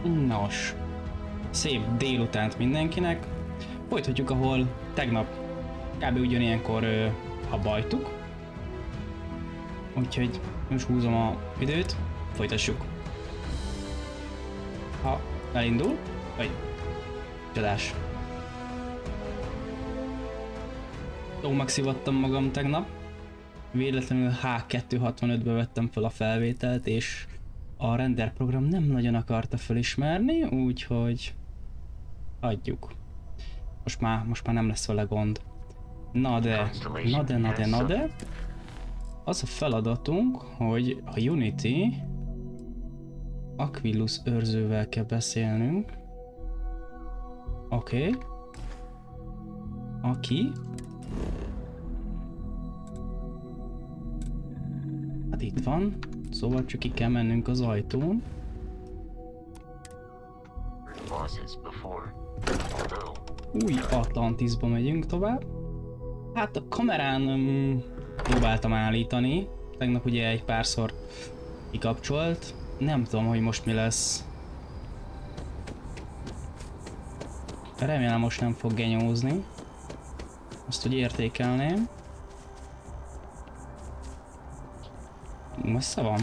Nos, szép délutánt mindenkinek. Folytatjuk, ahol tegnap kb. Ugyanilyenkor abajtuk. Úgyhogy most húzom a időt, folytassuk. Ha elindul, vagy csodás. Jó, megszivattam magam tegnap. Véletlenül H265-be vettem fel a felvételt, és a render program nem nagyon akarta felismerni, úgyhogy hagyjuk. Most már nem lesz vele gond. Na de. Az a feladatunk, hogy a Unity Aquilus őrzővel kell beszélnünk. Oké. Aki? Hát itt van. Szóval csak ki kell mennünk az ajtón. Új Atlantisba megyünk tovább. Hát a kamerán próbáltam állítani. Tegnap ugye egy párszor kikapcsolt. Nem tudom, hogy most mi lesz. Remélem most nem fog genyózni. Azt úgy értékelném. Messze van.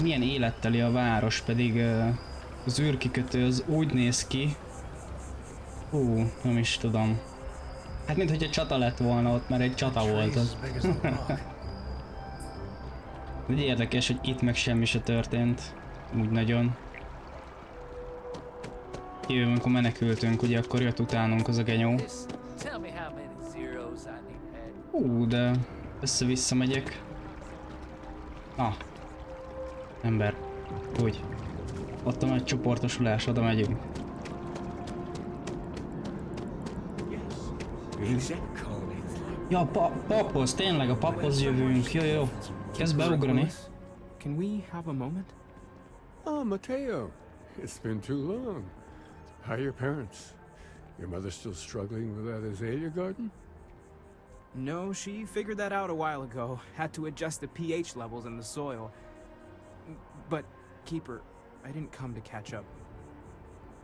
Milyen életteli a város, pedig az űrkikötő az úgy néz ki. Nem is tudom. Hát mint hogy egy csata lett volna ott, mert egy csata volt az. Úgy érdekes, hogy itt meg semmi se történt. Úgy nagyon. Jövő, amikor menekültünk, ugye akkor jött utánunk az a genyó. De össze-vissza megyek. Ember. Úgy. Ott a nagy csoportosulás, oda megyünk. Ja, paphoz, tényleg a paphoz jövünk. Jó. Kezd beugrani. Can we have a moment? Oh, Mateo. It's been too long. How are your parents? Your mother still struggling with that azalea garden? No, she figured that out a while ago. Had to adjust the pH levels in the soil. But, Keeper, I didn't come to catch up.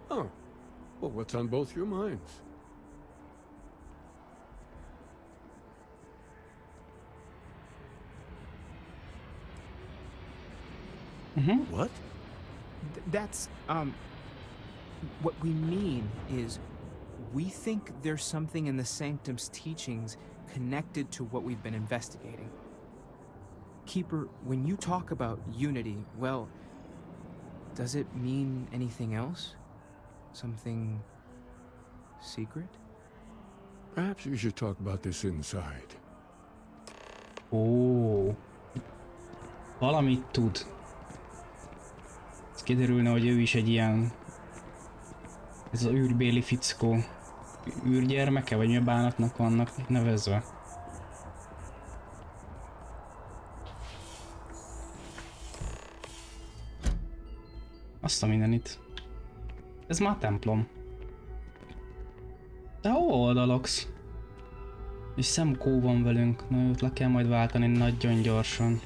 Oh. Well, what's on both your minds? What? That's, what we mean is, we think there's something in the Sanctum's teachings connected to what we've been investigating. Keeper, when you talk about unity, well, does it mean anything else? Something secret? Perhaps we should talk about this inside. Valamit tud. Ez kiderülne, hogy ő is egy ilyen... Ez az űrbéli fickó. Űrgyermeke, vagy mi bánatnak vannak nevezve. Azt a mindenit. Ez már templom. De hol oldalogsz? És Szemkó van velünk. Na, őt le kell majd váltani nagyon gyorsan.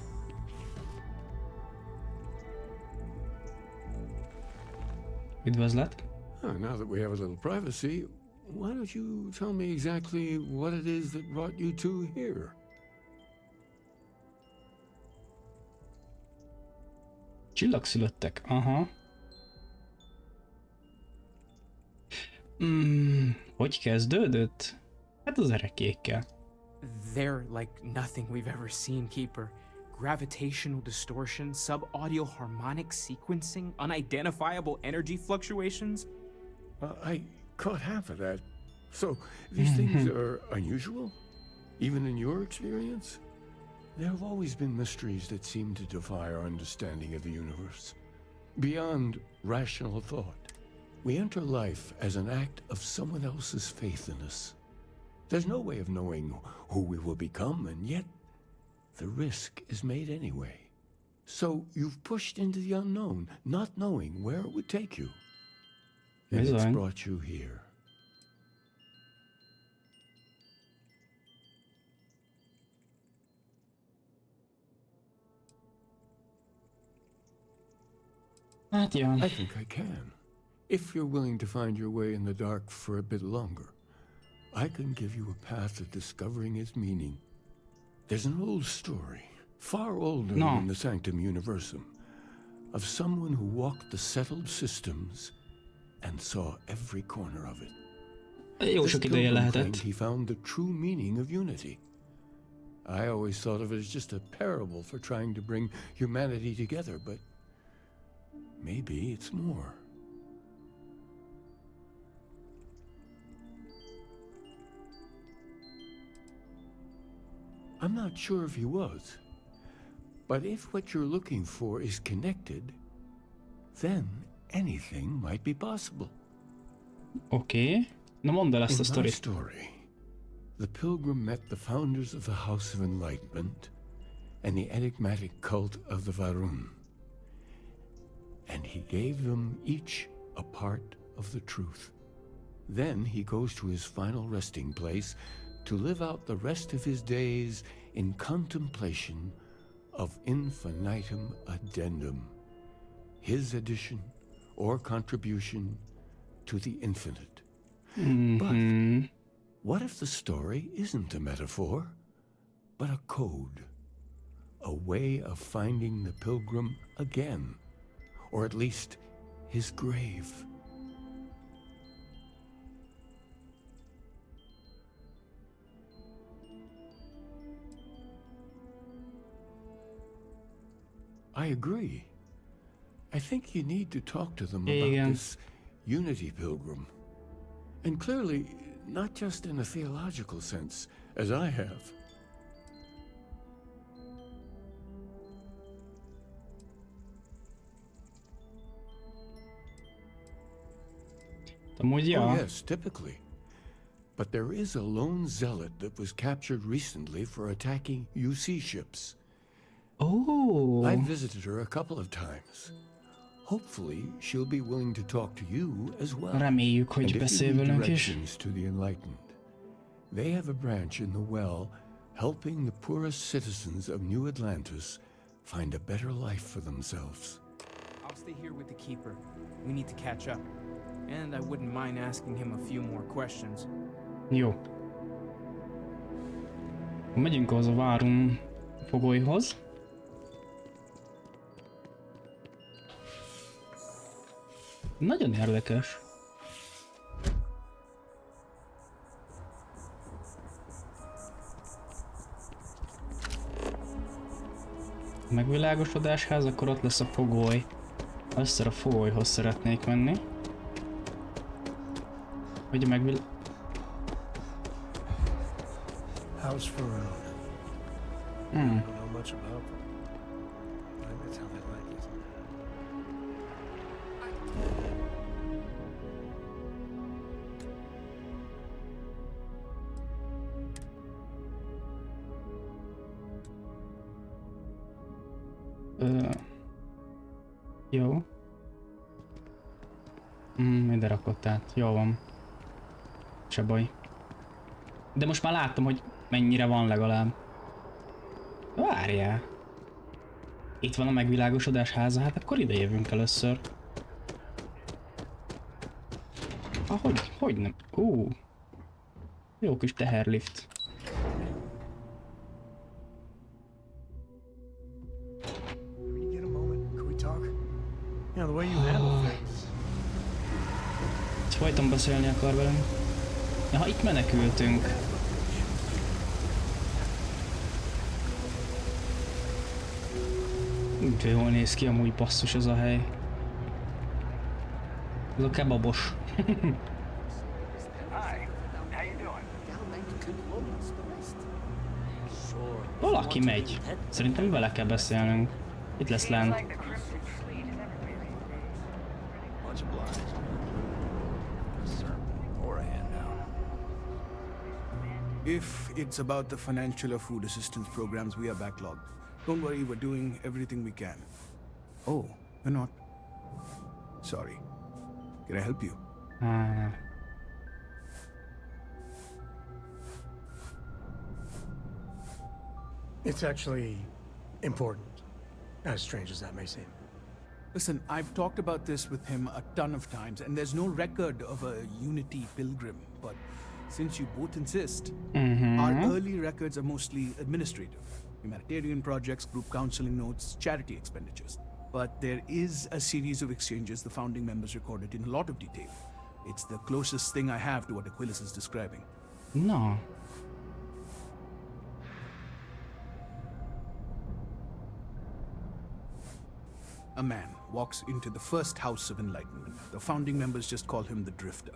Üdvözlet. Now that we have a little privacy, why don't you tell me exactly what it is that brought you two here? Csillagszülöttek, aha. Hogy kezdődött? Hát az erekékkel. They're like nothing we've ever seen, Keeper. Gravitational distortion, sub-audio harmonic sequencing, unidentifiable energy fluctuations. I caught half of that. So, these things are unusual? Even in your experience? There have always been mysteries that seem to defy our understanding of the universe. Beyond rational thought. We enter life as an act of someone else's faith in us. There's no way of knowing who we will become, and yet the risk is made anyway. So you've pushed into the unknown, not knowing where it would take you. And it's brought you here. Hát ja. I think I can. If you're willing to find your way in the dark for a bit longer, I can give you a path of discovering its meaning. There's an old story, far older than the Sanctum Universum, of someone who walked the settled systems and saw every corner of it. Jó sok ideje lehetett. He found the true meaning of unity. I always thought of it as just a parable for trying to bring humanity together, but maybe it's more. I'm not sure if he was, but if what you're looking for is connected, then anything might be possible. Okay. Na mondd el ezt a In my sztorit. story, the pilgrim met the founders of the House of Enlightenment and the enigmatic cult of the Várom, and he gave them each a part of the truth. Then he goes to his final resting place to live out the rest of his days in contemplation of infinitum addendum, his addition or contribution to the infinite. But what if the story isn't a metaphor, but a code? A way of finding the pilgrim again, or at least his grave. I agree. I think you need to talk to them about this unity pilgrim. And clearly, not just in a theological sense, as I have. Oh yes, typically. But there is a lone zealot that was captured recently for attacking UC ships. Oh. I've visited her a couple of times. Hopefully, she'll be willing to talk to you as well. Reméljük, hogy beszél velünk is. To the enlightened. They have a branch in the well, helping the poorest citizens of New Atlantis find a better life for themselves. I'll stay here with the keeper. We need to catch up. And I wouldn't mind asking him a few more questions. Jó. Megyünk az a várom fogolyhoz. Nagyon érdekes. Megvilágosodásház, akkor ott lesz a fogoly. Először a fogolyhoz szeretnék menni. Hogy House for I don't know much about them. Maybe that's how they like it. Jó. Ide rakott át. Jó van. Se baj. De most már láttam, hogy mennyire van legalább. Várjál. Itt van a megvilágosodás háza, hát akkor ide jövünk először. Hogy nem? Jó kis teherlift. Get a moment. Can we talk? Yeah, the way you handle things. Folyton beszélni akar velünk. Ja, itt menekültünk. De jól néz ki amúgy, basszus ez a hely. Ez a kebabos. Valaki megy. Szerintem vele kell beszélnünk. Itt lesz lent. If it's about the financial or food assistance programs, we are backlogged. Don't worry, we're doing everything we can. Oh, we're not. Sorry. Can I help you? It's actually important, as strange as that may seem. Listen, I've talked about this with him a ton of times, and there's no record of a Unity pilgrim. But since you both insist, our early records are mostly administrative. Humanitarian projects, group counseling notes, charity expenditures. But there is a series of exchanges the founding members recorded in a lot of detail. It's the closest thing I have to what Aquilus is describing. Na. A man walks into the first house of enlightenment. The founding members just call him the Drifter.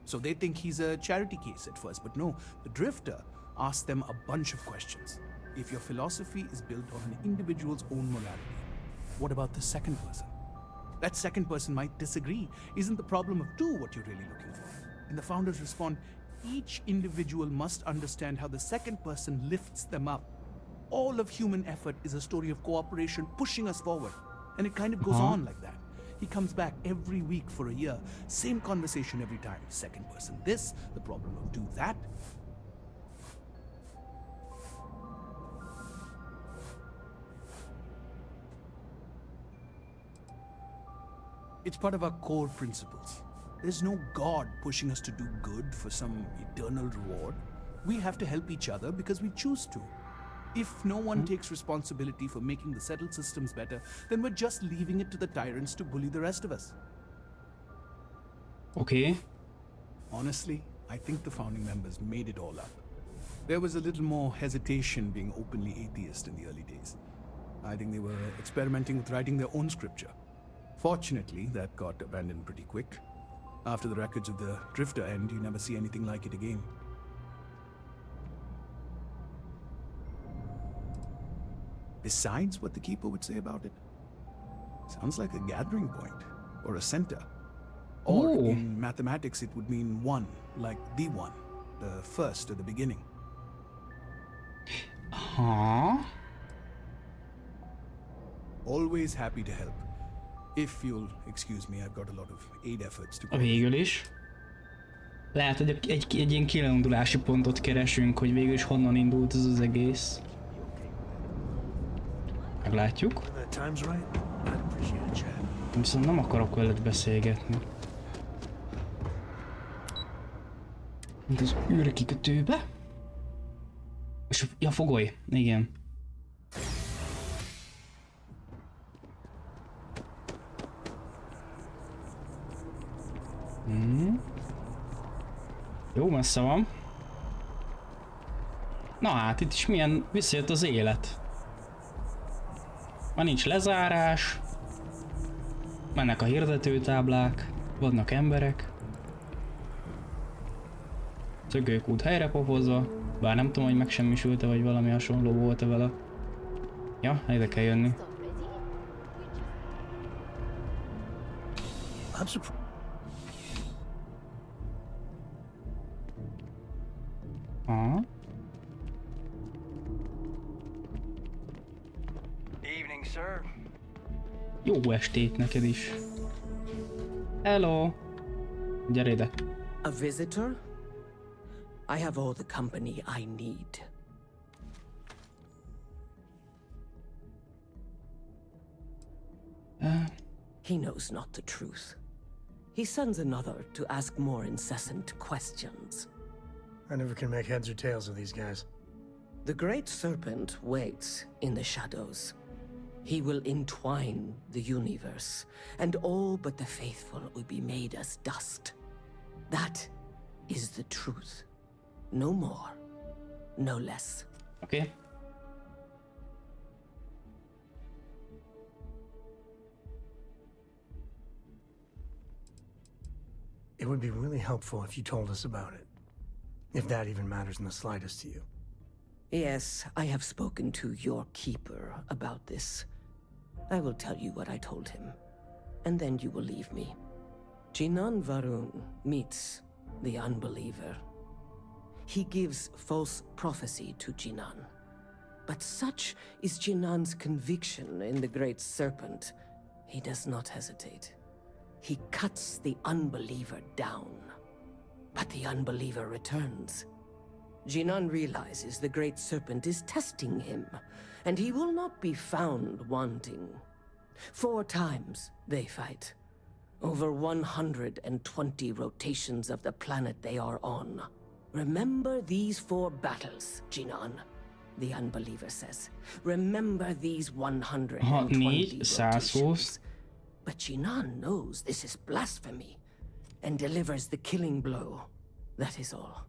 So they think he's a charity case at first, but no, the Drifter asks them a bunch of questions. If your philosophy is built on an individual's own morality, what about the second person? That second person might disagree. Isn't the problem of two what you're really looking for? And the founders respond, each individual must understand how the second person lifts them up. All of human effort is a story of cooperation pushing us forward. And it kind of goes on like that. He comes back every week for a year. Same conversation every time. Second person this, the problem of two that. It's part of our core principles. There's no God pushing us to do good for some eternal reward. We have to help each other because we choose to. If no one takes responsibility for making the settled systems better, then we're just leaving it to the tyrants to bully the rest of us. Okay. Honestly, I think the founding members made it all up. There was a little more hesitation being openly atheist in the early days. I think they were experimenting with writing their own scripture. Fortunately, that got abandoned pretty quick. After the records of the Drifter end, you never see anything like it again. Besides what the Keeper would say about it, sounds like a gathering point, or a center. Or Ooh. in mathematics it would mean one, like the one, the first or the beginning. Huh? Always happy to help. If you'll excuse me, I've got a lot of aid efforts to Végül is. Lehet, hogy egy ilyen kiindulási pontot keresünk, hogy végül is honnan indult ez az egész. Meglátjuk. When the time's right, I'd appreciate a chat. Viszont nem akarok veled beszélgetni. Mint az űrkikötőbe. És ja, fogoly. Igen. Jó messze van. Na hát, itt is milyen visszajött az élet. Már nincs lezárás. Mennek a hirdetőtáblák. Vannak emberek. Szökőkút helyre popozva. Bár nem tudom, hogy megsemmisült-e, vagy valami hasonló volt-e vele. Ja, ide kell jönni. Aha. Evening, sir. Jó estét neked is. Hello. Gyere ide. A visitor? I have all the company I need. He knows not the truth. He sends another to ask more incessant questions. I never can make heads or tails of these guys. The Great Serpent waits in the shadows. He will entwine the universe, and all but the faithful will be made as dust. That is the truth. No more, no less. Okay. It would be really helpful if you told us about it. If that even matters in the slightest to you. Yes, I have spoken to your keeper about this. I will tell you what I told him, and then you will leave me. Jinan Varun meets the unbeliever. He gives false prophecy to Jinan. But such is Jinan's conviction in the Great Serpent, he does not hesitate. He cuts the unbeliever down. But the unbeliever returns. Jinan realizes the Great Serpent is testing him, and he will not be found wanting. 4 times they fight. Over 120 rotations of the planet they are on. Remember these 4 battles, Jinan, the unbeliever says. Remember these 120 rotations. But Jinan knows this is blasphemy and delivers the killing blow. That is all.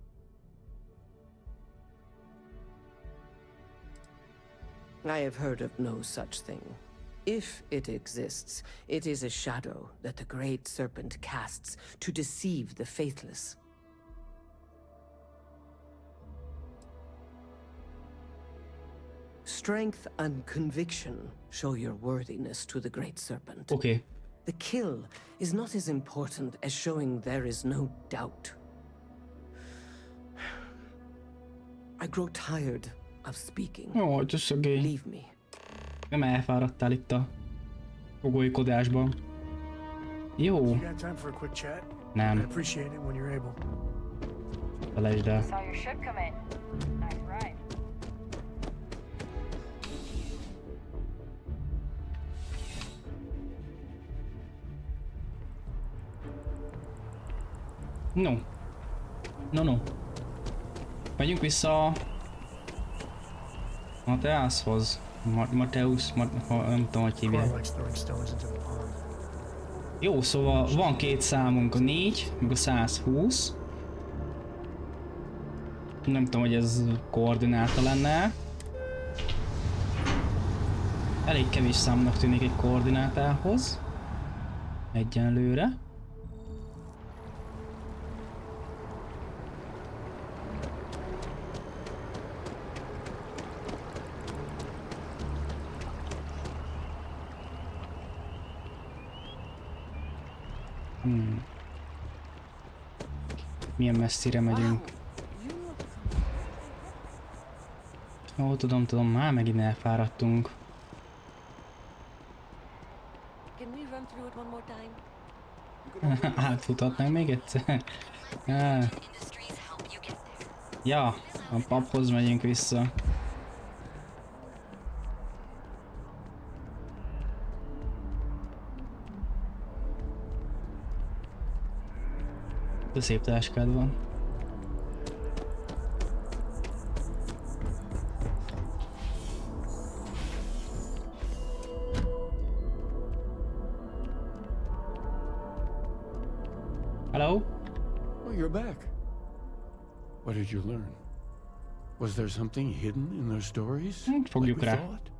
I have heard of no such thing. If it exists, it is a shadow that the Great Serpent casts to deceive the faithless. Strength and conviction show your worthiness to the Great Serpent. Okay. The kill is not as important as showing there is no doubt. I grow tired of speaking. Ó, ez szegény. Leave me. Nem elfáradtál itt a fogolykodásban. Jó. You got time for a quick chat? I Nem, appreciate it when you're able. felejtsd el. Saw your ship come in. Nice ride. No. No. Megyünk vissza Mateuszhoz. Mateusz, nem tudom, hogy hívják. Cora likes throwing stones into the pond. Jó, szóval van 2 számunk, a 4, meg a 120. Nem tudom, hogy ez koordináta lenne. Elég kevés számnak tűnik egy koordinátához. Egyenlőre. Milyen messzire megyünk? Ó, tudom, már megint elfáradtunk. Can we run through it one more time? Átfutatnánk még egyszer? Ja, a paphoz megyünk vissza. De szép táskád van. Hello? Oh, you're back. What did you learn? Was there something hidden in their stories? Fogjuk we rá. thought?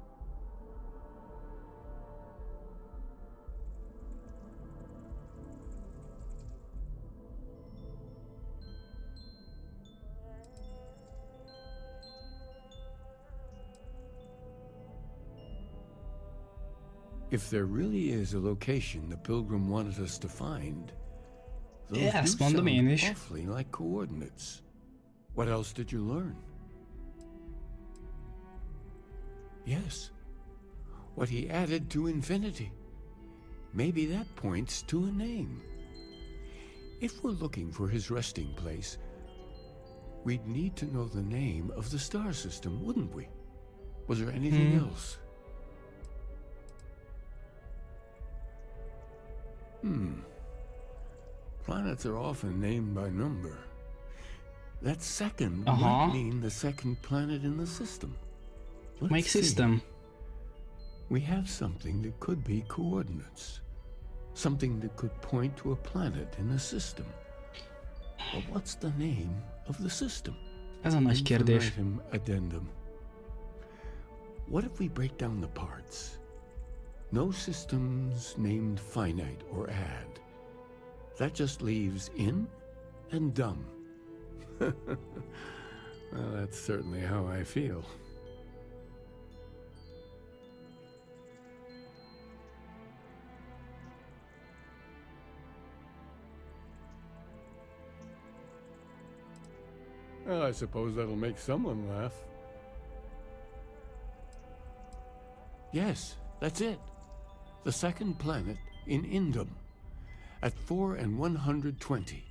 If there really is a location the pilgrim wanted us to find, those Yeah, do spawn the sound manish. awfully like coordinates. What else did you learn? Yes, what he added to infinity. Maybe that points to a name. If we're looking for his resting place, we'd need to know the name of the star system, wouldn't we? Was there anything else? Planets are often named by number. That second might mean the second planet in the system. Let's Make see. system. We have something that could be coordinates. Something that could point to a planet in the system. But what's the name of the system? Ez a nagy kérdés. Infinitum addendum. What if we break down the parts? No systems named finite or add. That just leaves in and dumb. Well, that's certainly how I feel. Well, I suppose that'll make someone laugh. Yes, that's it. The second planet in Indum, at 4 and 120.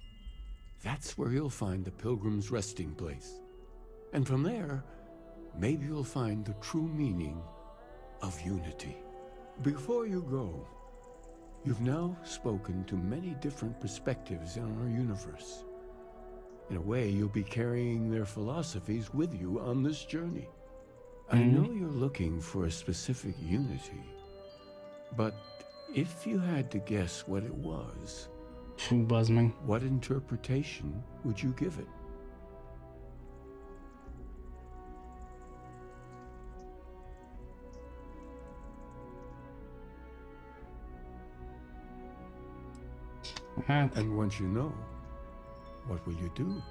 That's where you'll find the pilgrim's resting place. And from there, maybe you'll find the true meaning of unity. Before you go, you've now spoken to many different perspectives in our universe. In a way, you'll be carrying their philosophies with you on this journey. I know you're looking for a specific unity, but if you had to guess what it was, Fú, bazd meg. what interpretation would you give it? Hát, And once you know, what will you do?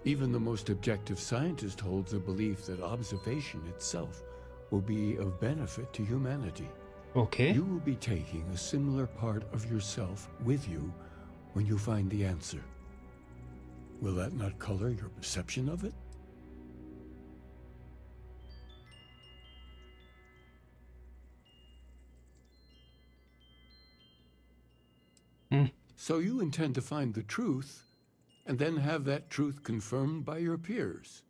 Even the most objective scientist holds the belief that observation itself will be of benefit to humanity. oké. You will be taking a similar part of yourself with you when you find the answer. Will that not color your perception of it? So you intend to find the truth and then have that truth confirmed by your peers.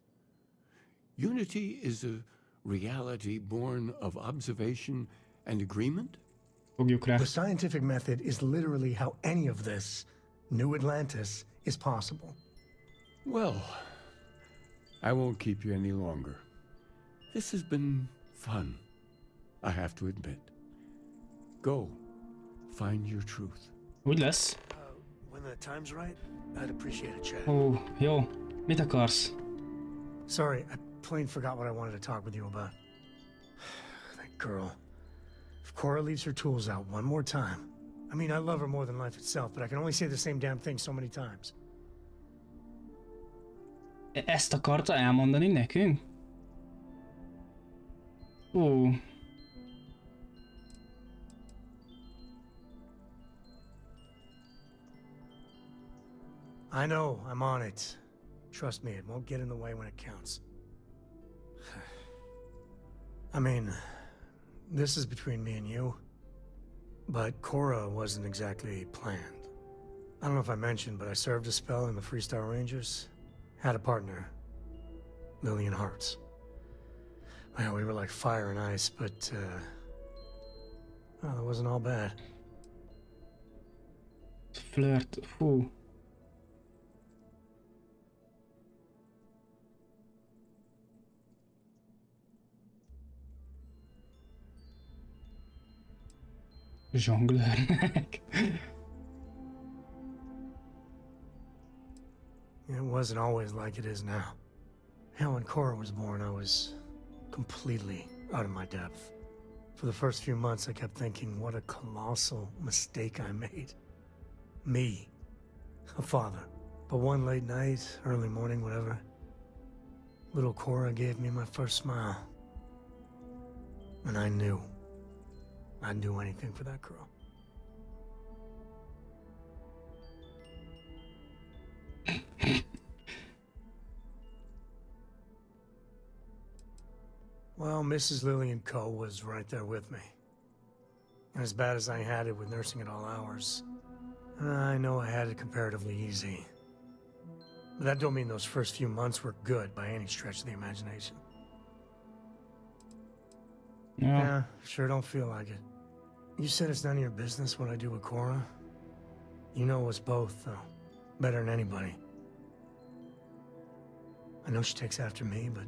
Unity is a reality born of observation and agreement? Fogjuk rá. The scientific method is literally how any of this, New Atlantis, is possible. Well, I won't keep you any longer. This has been fun, I have to admit. Go, find your truth. Úgy lesz. When the time's right, I'd appreciate a chat. Ó, jó. Mit akarsz? Sorry, I plain forgot what I wanted to talk with you about. That girl. If Cora leaves her tools out one more time. I mean, I love her more than life itself, but I can only say the same damn thing so many times. Ezt akarta elmondani nekünk? Ó. I know, I'm on it. Trust me, it won't get in the way when it counts. I mean, this is between me and you, but Cora wasn't exactly planned. I don't know if I mentioned, but I served a spell in the Freestar Rangers. Had a partner, Lillian Hartz. Well, we were like fire and ice, but, well, it wasn't all bad. Flirt. Hú. Zsonglőrnek. It wasn't always like it is now. Hell, when Cora was born, I was completely out of my depth. For the first few months, I kept thinking, what a colossal mistake I made. Me, a father. But one late night, early morning, whatever, little Cora gave me my first smile. And I knew I'd do anything for that girl. Well, Mrs. Lillian Coe was right there with me. And as bad as I had it with nursing at all hours, I know I had it comparatively easy. But that don't mean those first few months were good by any stretch of the imagination. Yeah, sure don't feel like it. You said it's none of your business what I do with Cora. You know us both, though. Better than anybody. I know she takes after me, but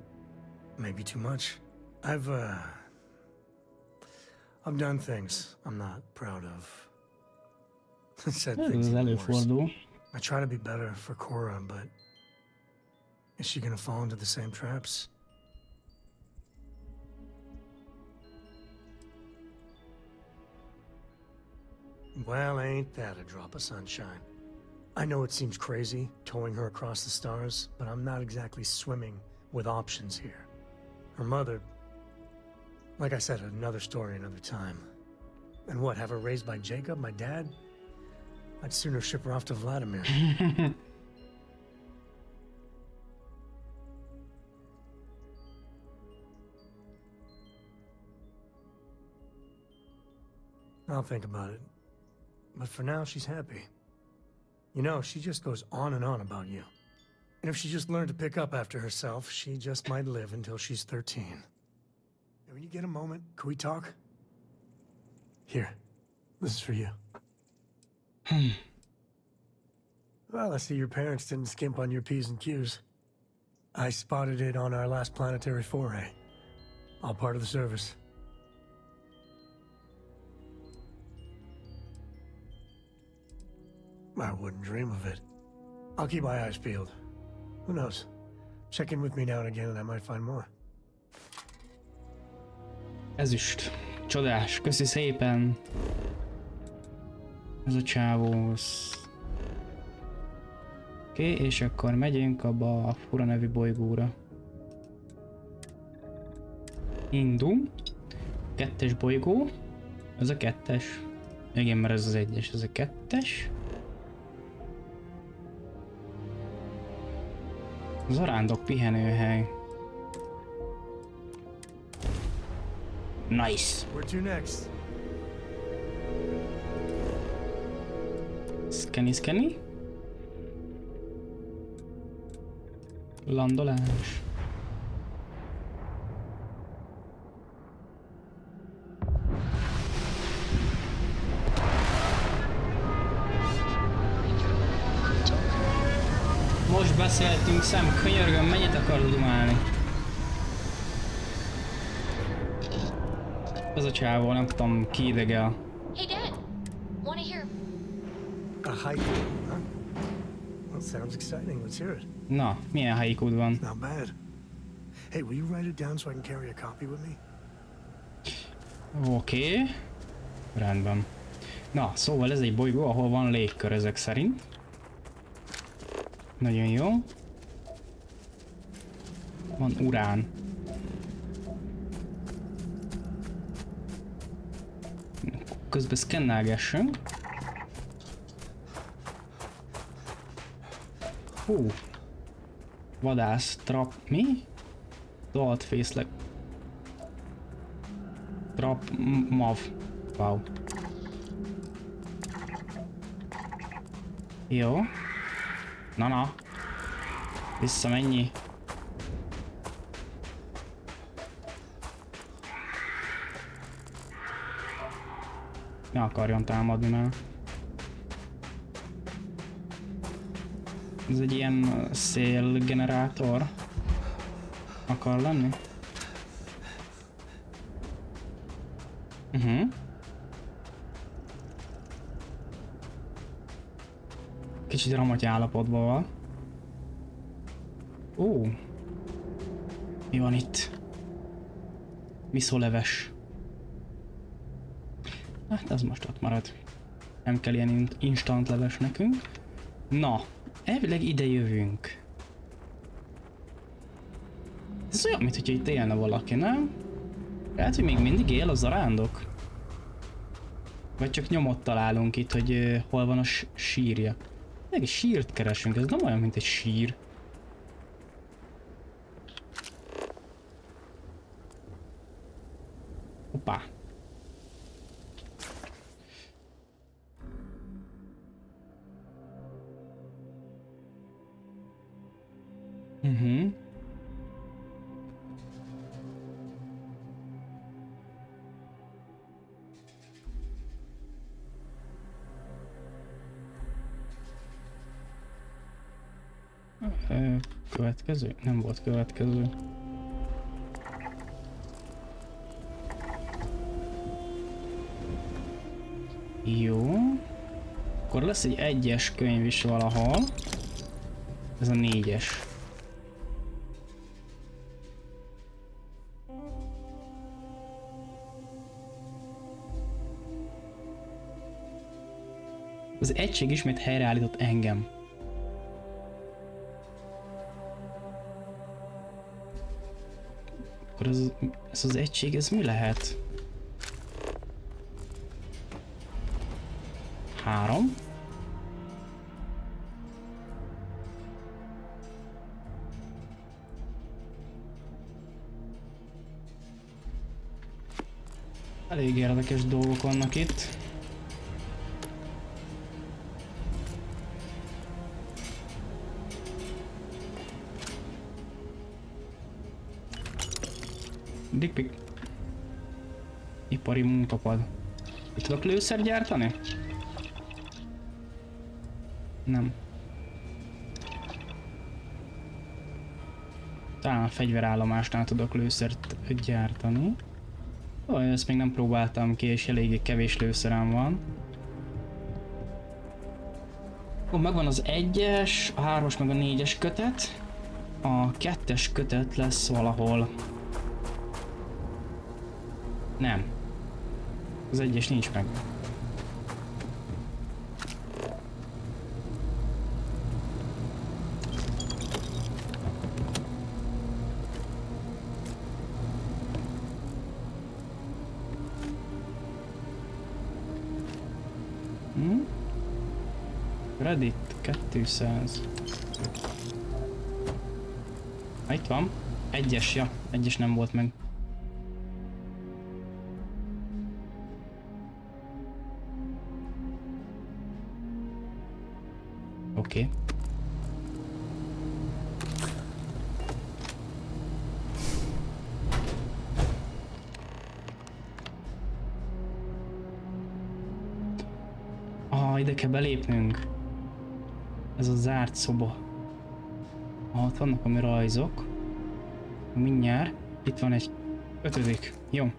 maybe too much. I've done things I'm not proud of. Said Ez things az even worse. előfordul. I try to be better for Cora, but is she gonna fall into the same traps? Well, ain't that a drop of sunshine? I know it seems crazy, towing her across the stars, but I'm not exactly swimming with options here. Her mother, like I said, another story, another time. And what, have her raised by Jacob, my dad? I'd sooner ship her off to Vladimir. I'll think about it. But for now, she's happy. You know, she just goes on and on about you. And if she just learned to pick up after herself, she just might live until she's 13. And when you get a moment, can we talk? Here, this is for you. Well, I see your parents didn't skimp on your P's and Q's. I spotted it on our last planetary foray. All part of the service. I wouldn't dream of it. I'll keep my eyes peeled. Who knows? Check in with me now and again and I might find more. Ezüst. Csodás. Köszi szépen. Ez a csávó. Oké, és akkor megyünk abba a fura nevű bolygóra. Indum. 2-es bolygó. Ez a 2-es. Igen, mert ez az 1-es, ez a 2-es. Zarándok pihenőhely. Nice. Where to next? Szkeni. Landolás. Most beszéltünk, szem, könyörgöm, mennyit akarod dumálni? Ez a csávó, nem tudom, ki idegel. Hey, Dad. Want to hear? A haiku, huh? Well, sounds exciting. Let's hear it. Na, milyen haikud van? Not bad. Hey, will you write it down so I can carry a copy with me? Oké. Rendben. Na, szóval ez egy bolygó, ahol van légkör ezek szerint. Nagyon jó. Van urán. Közben szkennelgessünk. Hú. Vadász, trap, mi? Dolt fészleg. Trap, mav. Wow. Jó. Na. Visszamenni. Ne akarjon támadni már. Ez egy ilyen szélgenerátor akar lenni? Kicsit ramaty állapotban van. Ó. Mi van itt? Miszóleves. Hát az most ott marad. Nem kell ilyen instant leves nekünk. Na, elvileg ide jövünk. Ez olyan, mint hogyha itt élne valaki, nem? Lehet, hogy még mindig él a zarándok? Vagy csak nyomot találunk itt, hogy hol van a sírja. Egy sírt keresünk, ez nem olyan, mint egy sír. Hoppá. Következő? Nem volt következő. Jó. Akkor lesz egy 1-es könyv is valahol. Ez a 4-es. Az egység ismét helyreállított engem. Akkor ez az egység, ez mi lehet? 3. Elég érdekes dolgok vannak itt. Dickpic. Ipari munkapad. Itt tudok lőszer gyártani? Nem. Talán a fegyverállomásnál tudok lőszert gyártani. Ó, ezt még nem próbáltam ki, és eléggé kevés lőszerem van. Ó, megvan az 1-es, a 3-as meg a 4-es kötet. A 2-es kötet lesz valahol. Nem. Az 1-es nincs meg. Reddit 200. Itt van. 1-es, ja. 1-es nem volt meg. Oké. Ide kell belépnünk. Ez a zárt szoba. Ott vannak ami rajzok. Mindjárt. Itt van egy 5. Jó.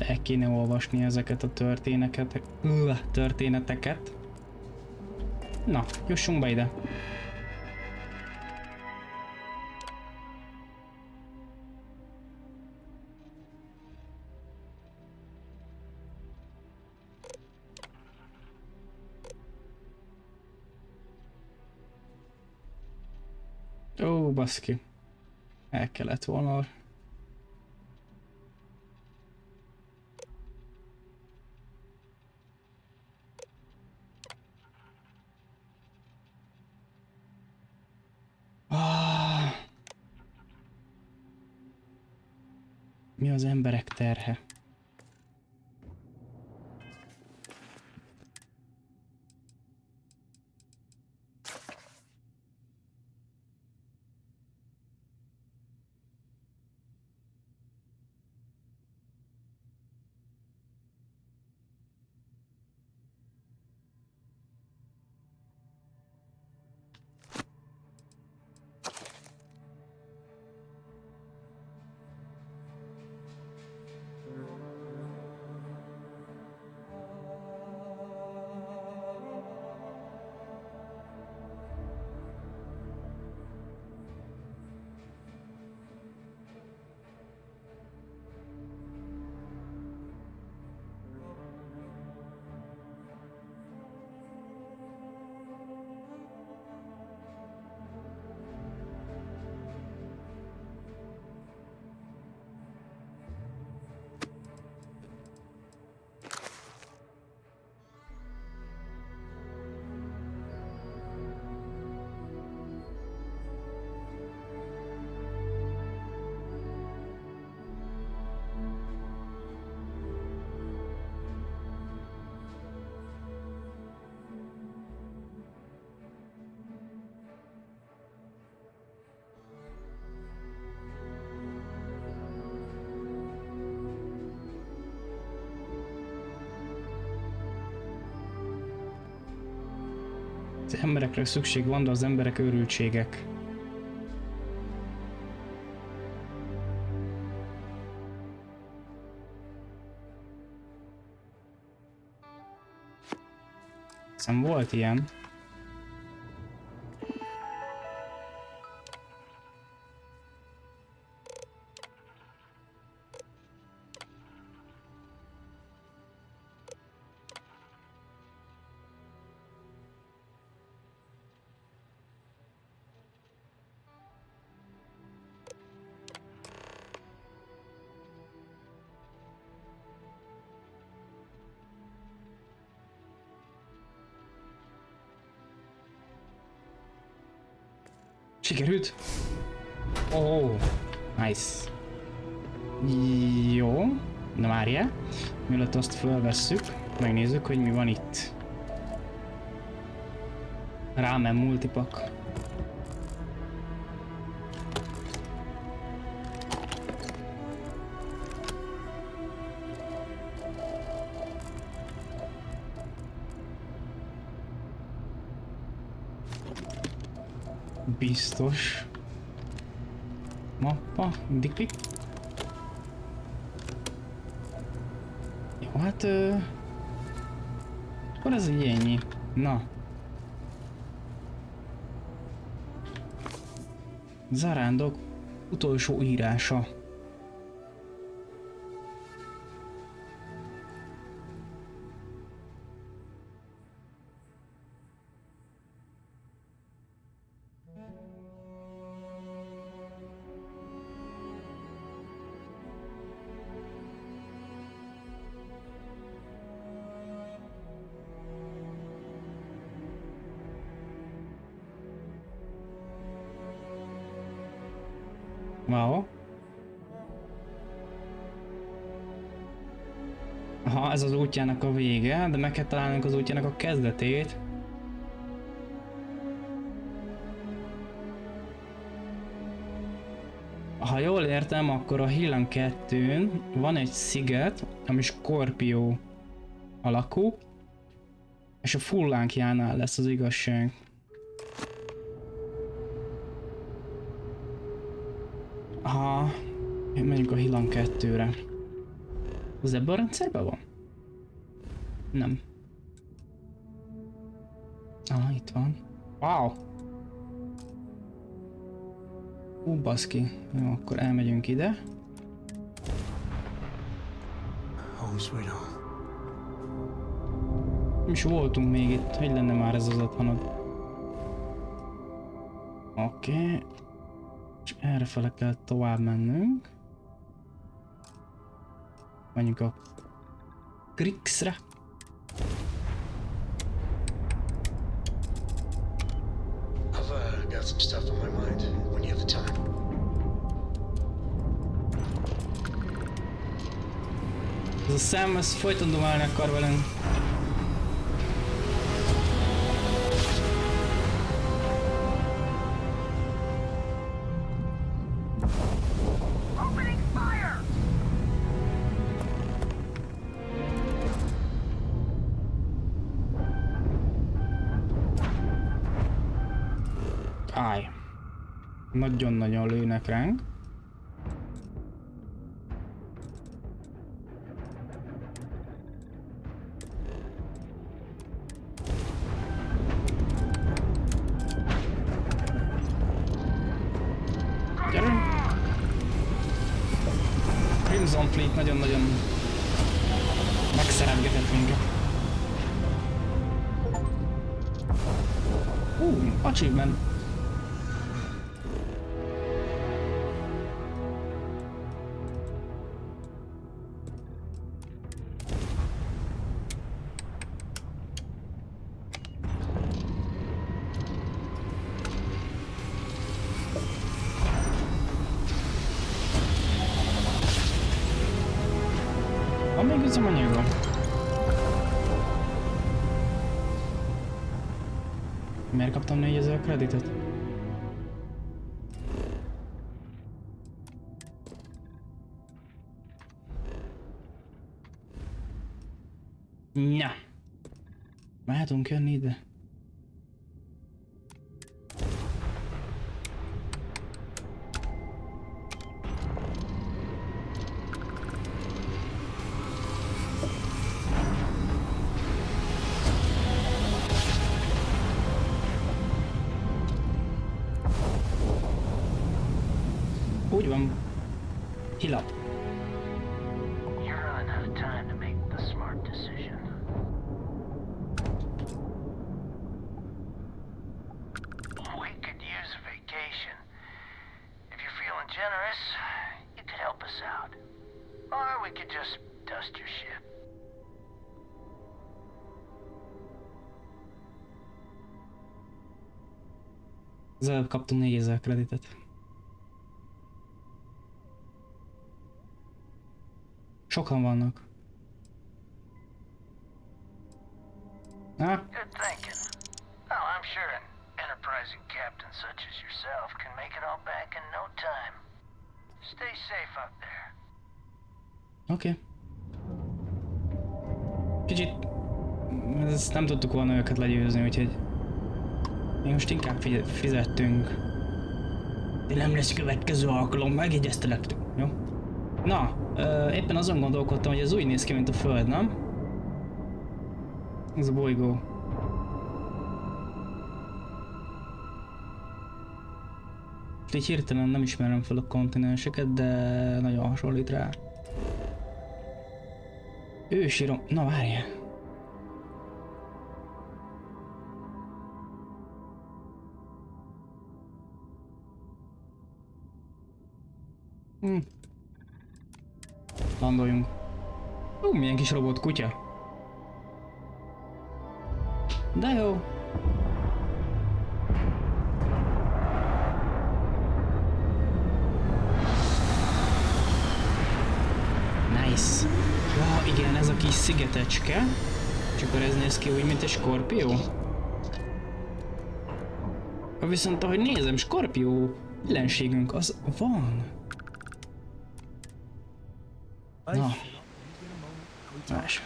El kéne olvasni ezeket a történeteket. Na, jussunk be ide. Ó, baszki. El kellett volna. Mi az emberek terhe? Az emberekre szükség van, de az emberek őrültségek. Hiszen volt ilyen. Sikerült! Oh, nice. Jó, na várjál. Mielőtt azt felvesszük, megnézzük, hogy mi van itt. Rámen multipak. Biztos. Mappa, diklik. Jó, hát akkor ez így ennyi. Na. Zarándok utolsó írása. Wow. Aha, ez az útjának a vége, de meg kell találnunk az útjának a kezdetét. Ha jól értem, akkor a Hillan 2-n van egy sziget, ami Skorpió alakú, és a fullánkjánál lesz az igazság. Aha, menjünk a Hillan 2-re. Az ebben a rendszerben van? Nem. Ah, itt van. Wow! Baszki. Jó, akkor elmegyünk ide. Home sweet home. Nem is voltunk még itt. Hogy lenne már ez az otthonod? Oké. És errefele kell tovább mennünk. Menjünk a Krixre. I've got some stuff on my mind when you have the time. Ez a szem, ez folyton dumálni akar velünk. Állj. Nagyon-nagyon lőnek ránk. Gyerünk! Crimson Fleet nagyon-nagyon megszeretgetett minket. Achievement! Van még üzemanyagom? Miért kaptam 4000 kreditet? Na. Mehetünk jönni ide. Úgy van. Hilap. You're running out of time to make the smart decision. We could use a vacation. If you're feeling generous, you could help us out. Or we could just dust your ship. Az előbb kaptunk 4000 kreditet. Sokan vannak. Ah, Good thinking. Oh, I'm sure an enterprising captain such as yourself can make it all back in no time. Stay safe out there. oké. Kicsit... Ezt nem tudtuk volna őket legyőzni, úgyhogy... Mi most inkább fizettünk. De nem lesz következő alkalom, megjegyeztelek. Jó? Na, éppen azon gondolkodtam, hogy ez úgy néz ki, mint a Föld, nem? Ez a bolygó. Így hirtelen nem ismerem fel a kontinenseket, de nagyon hasonlít rá. Ősírom... Na várjál! Landoljunk. Milyen kis robot kutya. De jó. Nice. Ja, igen, ez a kis szigetecske. És akkor ez néz ki úgy, mint egy skorpió. Viszont ahogy nézem, skorpió ellenségünk az van. Na. Más.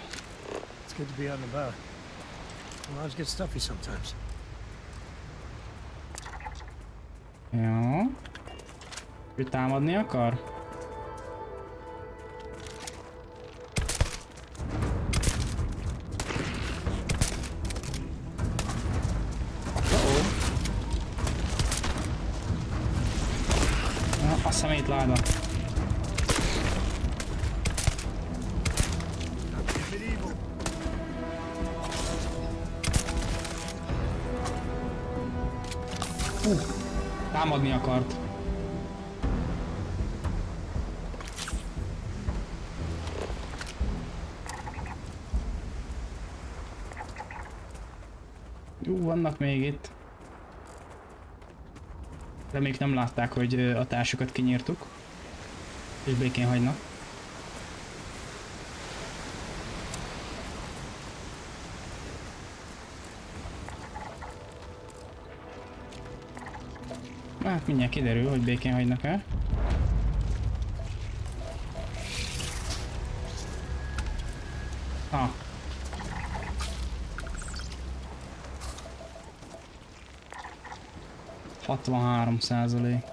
It's good to be out and about. Lives get stuffy sometimes. Jó. Ő támadni akar? A szemétláda. Támadni akart. Vannak még itt. De még nem látták, hogy a társakat kinyírtuk. És békén hagynak. Hát mindjárt kiderül, hogy békén hagynak-e. Ah. %63.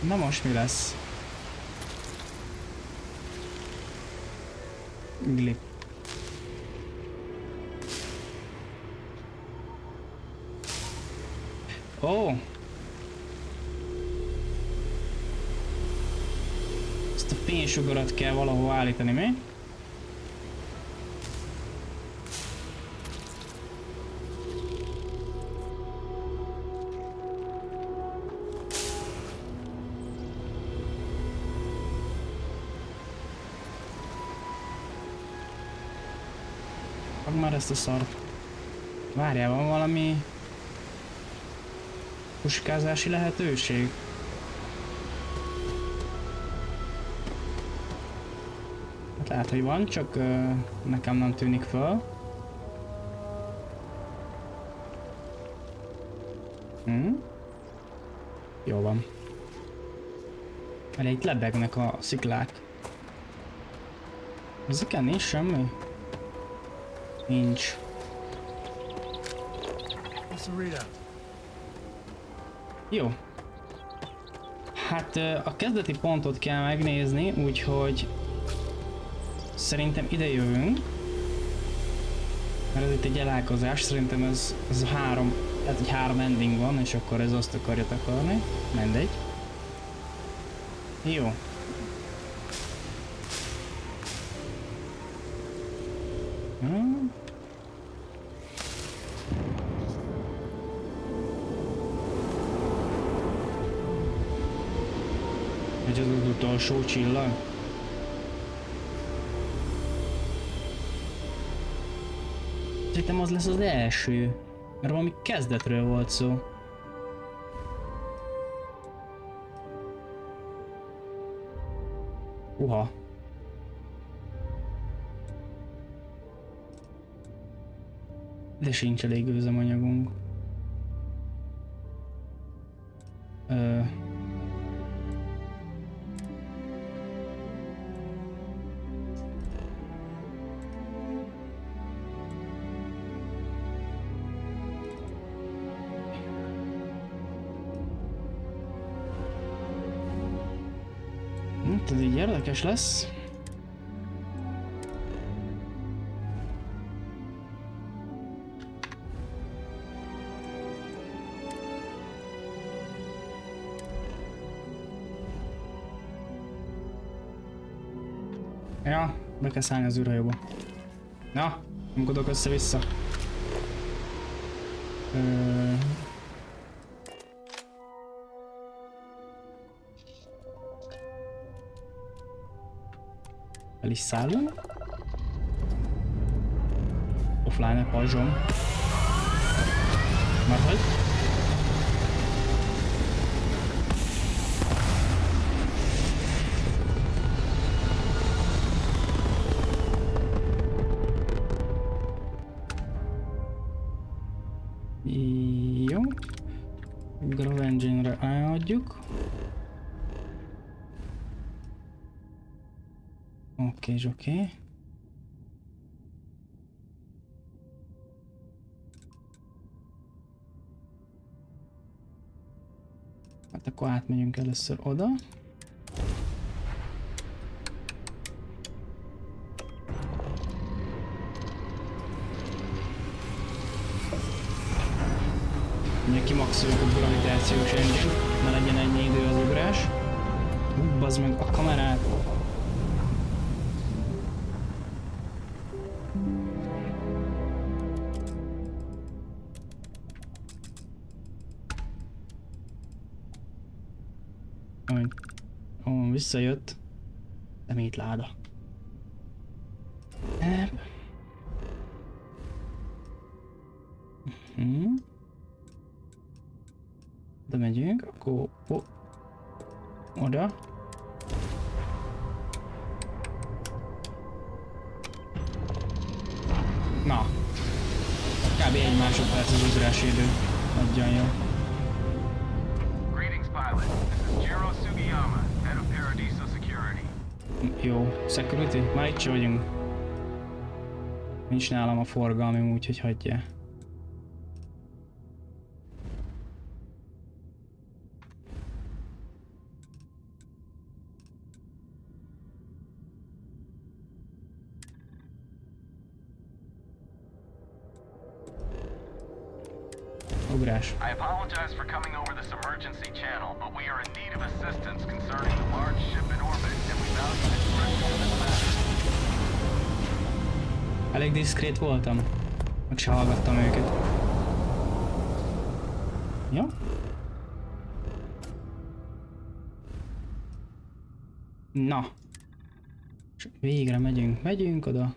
Na most mi lesz? Glip. Ó! Ezt a fénysugarat kell valahol állítani, mi? Már ezt a szart. Várjál, van valami puskázási lehetőség? Hát lehet, hogy van, csak nekem nem tűnik fel. Jó van. Mert itt lebegnek a sziklák. Ezeken nincs semmi? Nincs. Jó. Hát a kezdeti pontot kell megnézni, úgyhogy szerintem ide jövünk. Mert ez itt egy elágazás, szerintem ez három, tehát hogy 3 ending van, és akkor ez azt akarja takarni. Mindegy. Jó. Vagy az utolsó csillag? Szerintem az lesz az első. Mert valami kezdetről volt szó. Uha. De sincs elég üzemanyagunk. Ez így érdekes lesz. Ja, be kell szállni az űrhajóba. Na, nyomkodok össze-vissza. El is szállunk. Offline a pajzsom. Már hogy? Jó. Grow Engine-re átadjuk. Oké. Hát akkor átmegyünk először oda. Ugye kimaxoljuk a gravitációs engine, ne legyen ennyi idő az ugrás. Bazd meg a kamerát! Ó, visszajött. Szemétláda. Oda megyünk, akkor oda. Na. Kb. 1 másodperc az ugrási idő. Nagyon jó. Jó, security? Már itt sem vagyunk. Nincs nálam a forgalmi, úgyhogy hagyja. Ugrás. I apologize for coming over this emergency channel, but we are in need of assistance concerning the large ship in orbit, and we value the discretion of this matter. Elég diszkrét voltam. Meg se hallgattam őket. Jó? Na. És végre megyünk oda.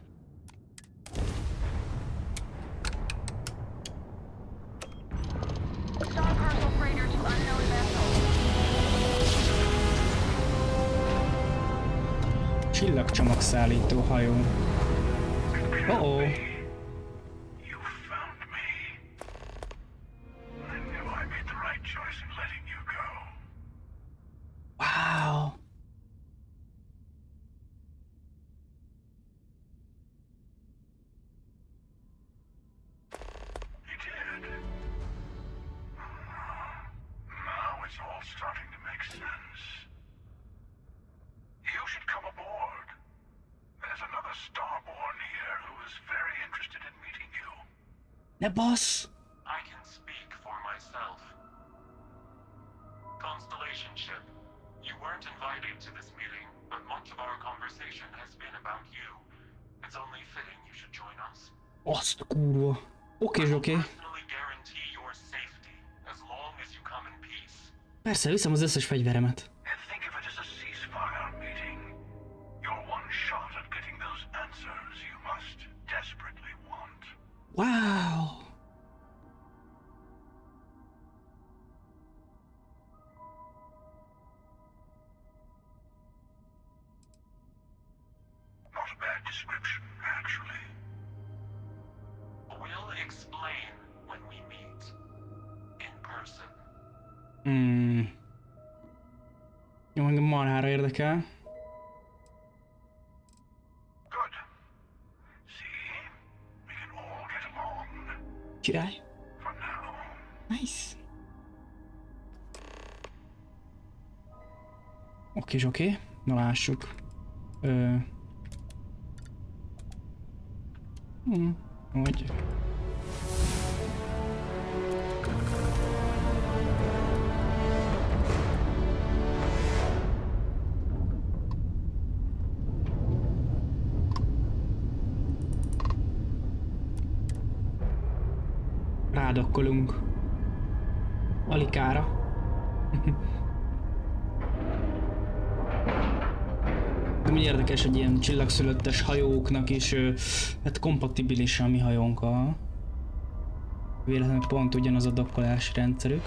Csillagcsomagszállító hajó. Oh-oh. Wow. Ne bassz! I can speak for myself. Constellation ship, you weren't invited to this meeting, but much of our conversation has been about you. It's only fitting you should join us. Azt kurva. Oké. Personally guarantee your safety as long as you come in peace. Persze, viszem az összes fegyveremet. And think of it as a cease description, actually. We'll explain when we meet in person. Jó, engem marhára érdekel. Good. See, we can all get along. Király. For now. Nice. Oké. Na lássuk. Hogy... Rádokkolunk. Alikára. Úgy érdekes, hogy ilyen csillagszülöttes hajóknak is hát kompatibilis a mi hajónkkal. Véletlenül pont ugyanaz a dokkolási rendszerük.